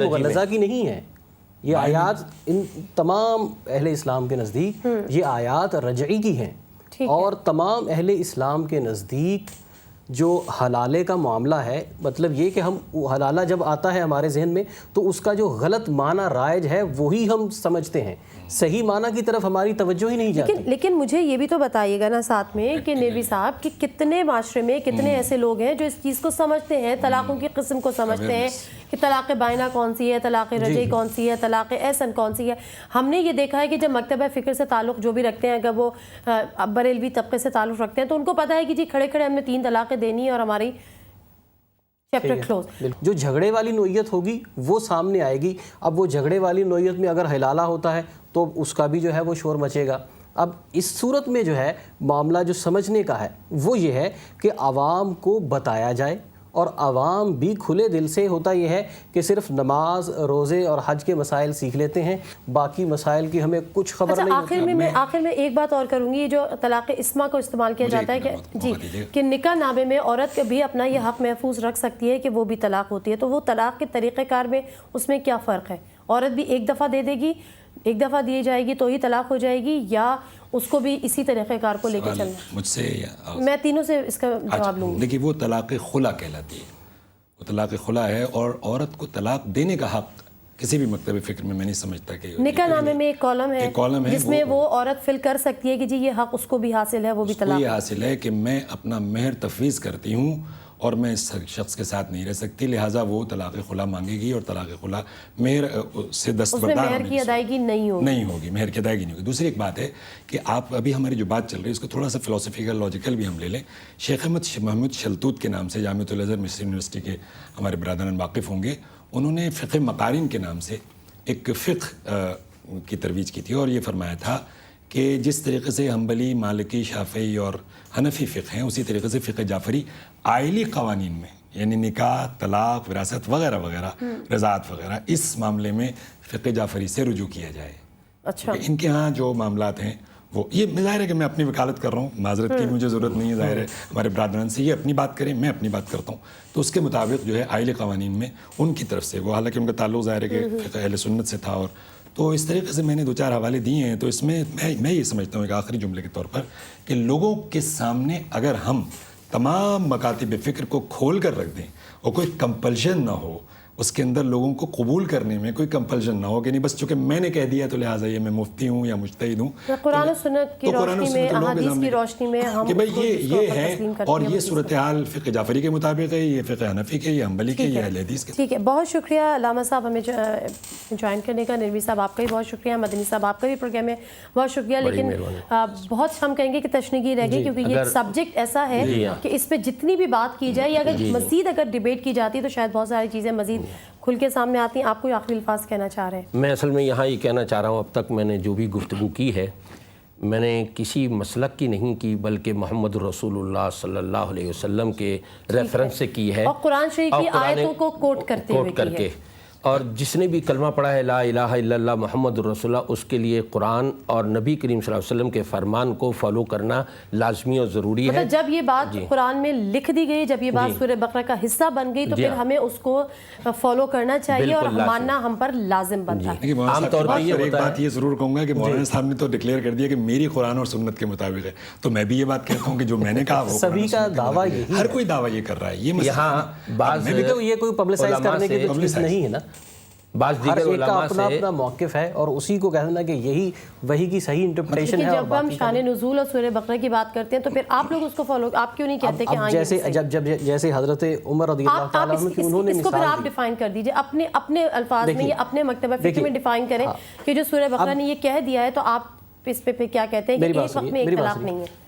مغلظہ کی نہیں ہے، یہ آیات ان تمام اہل اسلام کے نزدیک یہ آیات رجعی کی ہیں، اور تمام اہل اسلام کے نزدیک جو حلالے کا معاملہ ہے، مطلب یہ کہ ہم حلالہ جب آتا ہے ہمارے ذہن میں تو اس کا جو غلط معنی رائج ہے وہی ہم سمجھتے ہیں، صحیح معنی کی طرف ہماری توجہ ہی نہیں جاتی۔ لیکن مجھے یہ بھی تو بتائیے گا نا ساتھ میں کہ نیلوی صاحب کہ کتنے معاشرے میں کتنے ایسے لوگ ہیں جو اس چیز کو سمجھتے ہیں، طلاقوں کی قسم کو سمجھتے ہیں کہ طلاق بائنہ کون سی ہے، طلاق رجعی کون سی ہے، طلاق احسن کون سی ہے۔ ہم نے یہ دیکھا ہے کہ جب مکتبہ فکر سے تعلق جو بھی رکھتے ہیں، اگر وہ بریلوی طبقے سے تعلق رکھتے ہیں تو ان کو پتہ ہے کہ جی کھڑے کھڑے ہم نے 3 طلاقیں دینی اور ہماری چیپٹر کلوز۔ جو جھگڑے والی نوعیت ہوگی وہ سامنے آئے گی۔ اب وہ جھگڑے والی نوعیت میں اگر حلالہ ہوتا ہے تو اس کا بھی جو ہے وہ شور مچے گا۔ اب اس صورت میں جو ہے معاملہ جو سمجھنے کا ہے وہ یہ ہے کہ عوام کو بتایا جائے، اور عوام بھی کھلے دل سے، ہوتا یہ ہے کہ صرف نماز، روزے اور حج کے مسائل سیکھ لیتے ہیں، باقی مسائل کی ہمیں کچھ خبر نہیں ہوتی۔ آخر میں ایک بات اور کروں گی، یہ جو طلاق اسما کو استعمال کیا جاتا ہے کہ جی کہ نکاح نامے میں عورت بھی اپنا یہ حق محفوظ رکھ سکتی ہے کہ وہ بھی طلاق ہوتی ہے، تو وہ طلاق کے طریقہ کار میں اس میں کیا فرق ہے؟ عورت بھی ایک دفعہ دے دے گی، ایک دفعہ دی جائے گی تو ہی طلاق ہو جائے گی، یا اس کو بھی اسی طریقہ کار کو لے کے چلنا؟ مجھ سے میں تینوں سے اس کا جواب لوں گی۔ دیکھیے، وہ طلاق خلا کہلاتی ہے، وہ طلاق خلا ہے، اور عورت کو طلاق دینے کا حق کسی بھی مکتب فکر میں نہیں سمجھتا کہ نکاح نامے میں ایک کالم ہے جس میں وہ عورت فل کر سکتی ہے کہ جی یہ حق اس کو بھی حاصل ہے، وہ بھی طلاق یہ حاصل ہے کہ میں اپنا مہر تفویض کرتی ہوں اور میں اس شخص کے ساتھ نہیں رہ سکتی، لہٰذا وہ طلاق خلا مانگے گی، اور طلاق خلا مہر سے دستبردار مہر کی ادائیگی نہیں ہوگی، مہر کی ادائیگی نہیں ہوگی۔ دوسری ایک بات ہے کہ آپ ابھی ہماری جو بات چل رہی ہے اس کو تھوڑا سا فلسفیکل لاجیکل بھی ہم لے لیں۔ شیخ احمد محمود شلتوت کے نام سے جامعۃ الازہر مصر یونیورسٹی کے ہمارے برادران واقف ہوں گے، انہوں نے فقہ مقارن کے نام سے ایک فقہ کی ترویج کی تھی، اور یہ فرمایا تھا کہ جس طریقے سے حنبلی، مالکی، شافعی اور حنفی فقہ ہیں، اسی طریقے سے فقہ جعفری آئلی قوانین میں، یعنی نکاح، طلاق، وراثت وغیرہ وغیرہ، رضاعت وغیرہ، اس معاملے میں فقہ جعفری سے رجوع کیا جائے۔ اچھا، ان کے ہاں جو معاملات ہیں وہ، یہ ظاہر ہے کہ میں اپنی وکالت کر رہا ہوں، معذرت کی مجھے ضرورت نہیں ہے، ظاہر ہے ہمارے برادران سے یہ اپنی بات کریں، میں اپنی بات کرتا ہوں، تو اس کے مطابق جو ہے آئلی قوانین میں ان کی طرف سے، وہ حالانکہ ان کا تعلق ظاہر ہے کہ فقہ اہل سنت سے تھا، اور تو اس طریقے سے میں نے 2-4 حوالے دیے ہیں۔ تو اس میں میں یہ سمجھتا ہوں ایک آخری جملے کے طور پر کہ لوگوں کے سامنے اگر ہم تمام مکاتب فکر کو کھول کر رکھ دیں اور کوئی کمپلشن نہ ہو، اس کے اندر لوگوں کو قبول کرنے میں کوئی کمپلشن نہ ہو کہ نہیں بس چونکہ میں نے کہہ دیا تو لہٰذا یہ میں مفتی ہوں یا مجتہد ہوں، قرآن و سنت کی روشنی میں، احادیث کی روشنی میں ہم کہ بھائی یہ ہے، اور یہ صورتحال فقہ جعفری کے مطابق ہے، یہ فقہ حنفی کے، یہ حنبلی کے، یہ اہل حدیث کے۔ ٹھیک ہے، بہت شکریہ علامہ صاحب ہمیں جوائن کرنے کا، نیلوی صاحب آپ کا بھی بہت شکریہ، مدنی صاحب آپ کا بھی پروگرام میں بہت شکریہ، لیکن بہت ہم کہیں گے کہ تشنیگی رہ گئی، کیونکہ یہ سبجیکٹ ایسا ہے کہ اس پہ جتنی بھی بات کی جائے، یا اگر مزید اگر ڈیبیٹ کی جاتی ہے تو شاید بہت ساری چیزیں مزید کھل کے سامنے آتی ہیں۔ آپ کوئی آخری الفاظ کہنا چاہ رہے ہیں؟ میں اصل میں یہاں یہ کہنا چاہ رہا ہوں، اب تک میں نے جو بھی گفتگو کی ہے میں نے کسی مسلک کی نہیں کی، بلکہ محمد رسول اللہ صلی اللہ علیہ وسلم کے ریفرنس سے کی ہے، اور قرآن شریف کی آیتوں کو کوٹ کرتے ہوئے کی ہے، اور جس نے بھی کلمہ پڑھا ہے لا الہ الا اللہ محمد رسول اللہ، اس کے لیے قرآن اور نبی کریم صلی اللہ علیہ وسلم کے فرمان کو فالو کرنا لازمی اور ضروری ہے۔ مطلب جب یہ بات قرآن میں لکھ دی گئی، جب یہ بات سورہ بقرہ کا حصہ بن گئی، تو پھر ہمیں اس کو فالو کرنا چاہیے اور ماننا ہم پر لازم بنتا ہے۔ عام طور پر ایک بات یہ ضرور کہوں گا کہ مولانا صاحب نے تو ڈکلیئر کر دیا کہ میری قرآن اور سنت کے مطابق ہے، تو میں بھی یہ بات کہتا ہوں کہ جو میں نے کہا وہ سبھی کا دعویٰ یہی، ہر کوئی دعویٰ یہ کر رہا ہے، یہ یہاں بعض یہ کوئی پبلسائز کرنے کی چیز نہیں ہے نا، بعض ہر دیگر ایک کا علماء اپنا سے اپنا موقف ہے اور اسی کو کہنا کہ یہی وہی کی صحیح انٹرپریٹیشن ہے. جب ہم شان نزول اور سورہ بقرہ کی بات کرتے ہیں تو پھر آپ لوگ اس کو فالو آپ کیوں نہیں کہتے کہ ہاں جیسے جیسے حضرت عمر رضی اللہ تعالیٰ عنہ کی انہوں نے اس کو پھر آپ ڈیفائن کر دیجئے اپنے الفاظ میں یا اپنے مکتبہ فکر میں ڈیفائن کریں کہ جو سورہ بقرہ نے یہ کہہ دیا ہے تو آپ اس پہ کیا کہتے ہیں کہ ایک وقت میں ایک طلاق نہیں ہے.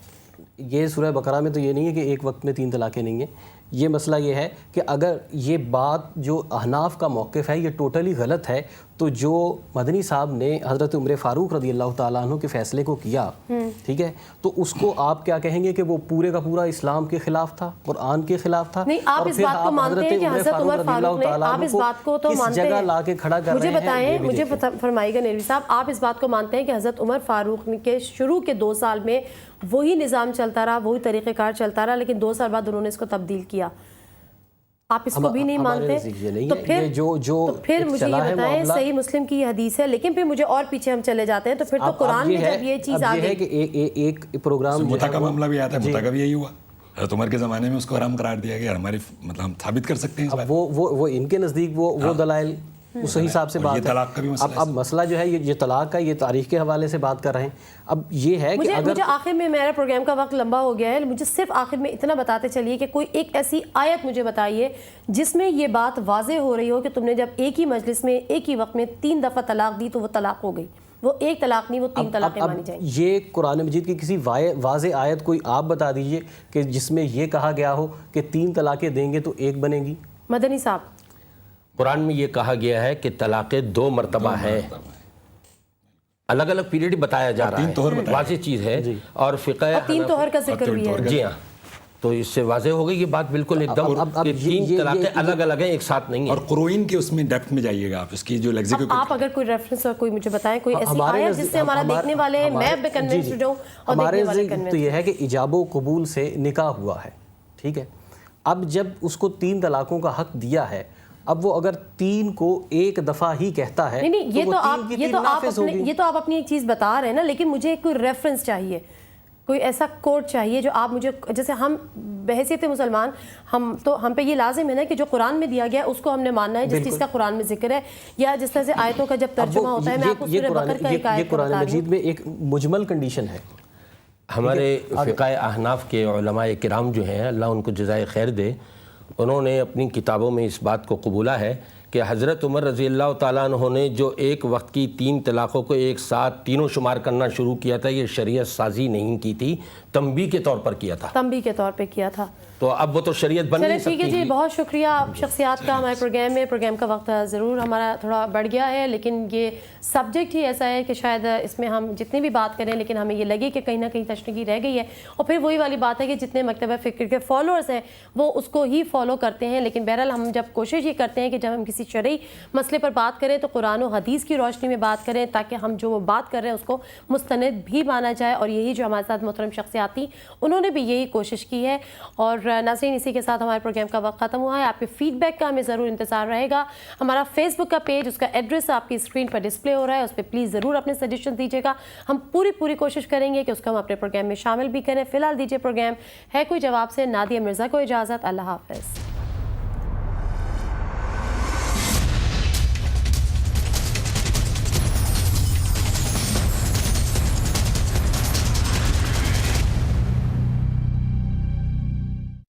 یہ سورہ بقرہ میں تو یہ نہیں ہے کہ ایک وقت میں 3 طلاقیں نہیں ہیں. یہ مسئلہ یہ ہے کہ اگر یہ بات جو احناف کا موقف ہے یہ ٹوٹلی غلط ہے تو جو مدنی صاحب نے حضرت عمر فاروق رضی اللہ تعالیٰ عنہ کے فیصلے کو کیا ٹھیک ہے تو اس کو آپ کیا کہیں گے کہ وہ پورے کا پورا اسلام کے خلاف تھا, قرآن کے خلاف تھا. نہیں, آپ اس بات کو مانتے ہیں کہ حضرت عمر فاروق نے, آپ اس بات کو تو مانتے ہیں, جگہ لا کے کھڑا کر رہے ہیں. مجھے بتائیں, مجھے فرمائیے گا نیلوی صاحب, آپ اس بات کو مانتے ہیں کہ حضرت عمر فاروق کے شروع کے 2 سال میں وہی نظام چلتا رہا, وہی طریقہ کار چلتا رہا, لیکن 2 سال بعد انہوں نے اس کو تبدیل کیا؟ آپ اس کو بھی نہیں ہمارے مانتے؟ نزدیک یہ نہیں تو ہے، پھر یہ جو پھر ایک مجھے چلا یہ ہے بتائیں، معاملہ، صحیح مسلم کی حدیث ہے، لیکن پھر مجھے اور پیچھے ہم چلے جاتے ہیں تو پھر تو قرآن میں جب یہ چیز آ اب یہ ہے گئی، کہ ایک پروگرام جو متا ہے کا معاملہ بھی آتا ہے، جی، متا کا بھی یہی ہوا، حضرت عمر کے زمانے میں اس کو حرام قرار دیا گیا، ہماری مطلب ہم ثابت کر سکتے ہیں اس بات کو۔ وہ ان کے نزدیک وہ دلائل اس حساب سے اور بات یہ ہے۔ طلاق کا بھی مسئلہ ہے۔ اب مسئلہ جو ہے یہ طلاق کا، یہ تاریخ کے حوالے سے بات کر رہے ہیں۔ اب یہ ہے کہ اگر مجھے آخر میں، میرا پروگرام کا وقت لمبا ہو گیا ہے، مجھے صرف آخر میں اتنا بتاتے چلیے کہ کوئی ایک ایسی آیت مجھے بتائیے جس میں یہ بات واضح ہو رہی ہو کہ تم نے جب ایک ہی مجلس میں ایک ہی وقت میں 3 دفعہ طلاق دی تو وہ طلاق ہو گئی، وہ ایک طلاق نہیں، وہ 3 طلاقیں مانی جائیں۔ یہ قرآن مجید کی کسی واضح آیت کوئی آپ بتا دیجئے کہ جس میں یہ کہا گیا ہو کہ 3 طلاقیں دیں گے تو ایک بنے گی۔ مدنی صاحب، قرآن میں یہ کہا گیا ہے کہ طلاقیں 2 مرتبہ ہیں، الگ الگ پیریڈ بتایا جا رہا ہے، واضح چیز ہے، اور فقہ 3 طہر کا ذکر بھی ہے۔ جی ہاں، تو اس سے واضح ہو گئی یہ بات بالکل ایک دم کہ 3 طلاقیں الگ الگ ہیں، ایک ساتھ نہیں ہیں۔ اور قروئین کے اس میں ڈیپتھ میں جائیے گا آپ، اس کی جو لیکسیکل آپ اگر کوئی ریفرنس اور کوئی مجھے بتائیں، کوئی ایسی آیت جس سے ہمارا دیکھنے والے ہیں، میں بھی کنونسڈ ہوں اور ہمارے دیکھنے والے ذہن تو کنونسڈ۔ یہ ہے کہ ایجاب و قبول سے نکاح ہوا ہے، ٹھیک ہے، اب جب اس کو 3 طلاقوں کا حق دیا ہے، اب وہ اگر 3 کو ایک دفعہ ہی کہتا ہے نہیں، یہ وہ تو 3 آپ کی یہ 3 تو آپ نافذ اپنے ہوگی۔ یہ تو آپ اپنی ایک چیز بتا رہے ہیں نا، لیکن مجھے ایک کوئی ریفرنس چاہیے، کوئی ایسا کوٹ چاہیے جو آپ مجھے، جیسے ہم بحیثیت مسلمان ہم پہ یہ لازم ہے نا کہ جو قرآن میں دیا گیا ہے اس کو ہم نے ماننا ہے، جس چیز کا قرآن میں ذکر ہے، یا جس طرح سے آیتوں کا جب ترجمہ ہوتا ہے۔ میں آپ کو سورہ بقرہ کا ایک یہ آیت قرآن بتا رہی مجید ہوں۔ میں ایک مجمل کنڈیشن ہے۔ ہمارے فقہ احناف کے علماء کرام جو ہیں، اللہ ان کو جزائے خیر دے، انہوں نے اپنی کتابوں میں اس بات کو قبولا ہے کہ حضرت عمر رضی اللہ تعالیٰ عنہ نے جو ایک وقت کی 3 طلاقوں کو ایک ساتھ تینوں شمار کرنا شروع کیا تھا، یہ شریعت سازی نہیں کی تھی، تنبیہ کے طور پر کیا تھا، تنبیہ کے طور پہ کیا تھا۔ تو اب وہ تو شریعت بن چلے نہیں ٹھیک ہے سکتی۔ جی، بہت شکریہ آپ شخصیات کا ہمارے پروگرام کا وقت ضرور ہمارا تھوڑا بڑھ گیا ہے، لیکن یہ سبجیکٹ ہی ایسا ہے کہ شاید اس میں ہم جتنی بھی بات کریں لیکن ہمیں یہ لگے کہ کہیں نہ کہیں تشنیگی رہ گئی ہے، اور پھر وہی والی بات ہے کہ جتنے مکتبہ فکر کے فالوورز ہیں وہ اس کو ہی فالو کرتے ہیں، لیکن بہرحال ہم جب کوشش یہ کرتے ہیں کہ جب ہم کسی شرعی مسئلے پر بات کریں تو قرآن و حدیث کی روشنی میں بات کریں، تاکہ ہم جو وہ بات کر رہے ہیں اس کو مستند بھی مانا جائے، اور یہی جو ہمارے ساتھ محترم شخصیات تھیں انہوں نے بھی یہی کوشش کی ہے۔ اور ناظرین، اسی کے ساتھ ہمارے پروگرام کا وقت ختم ہوا ہے۔ آپ کے فیڈ بیک کا ہمیں ضرور انتظار رہے گا۔ ہمارا فیس بک کا پیج، اس کا ایڈریس آپ کی اسکرین پر ڈسپلے ہو رہا ہے، اس پہ پلیز ضرور اپنے سجیشن دیجیے گا، ہم پوری کوشش کریں گے کہ اس کو ہم اپنے پروگرام میں شامل بھی کریں۔ فی الحال دیجیے پروگرام ہے کوئی جواب سے نادیہ مرزا کو اجازت، اللہ حافظ۔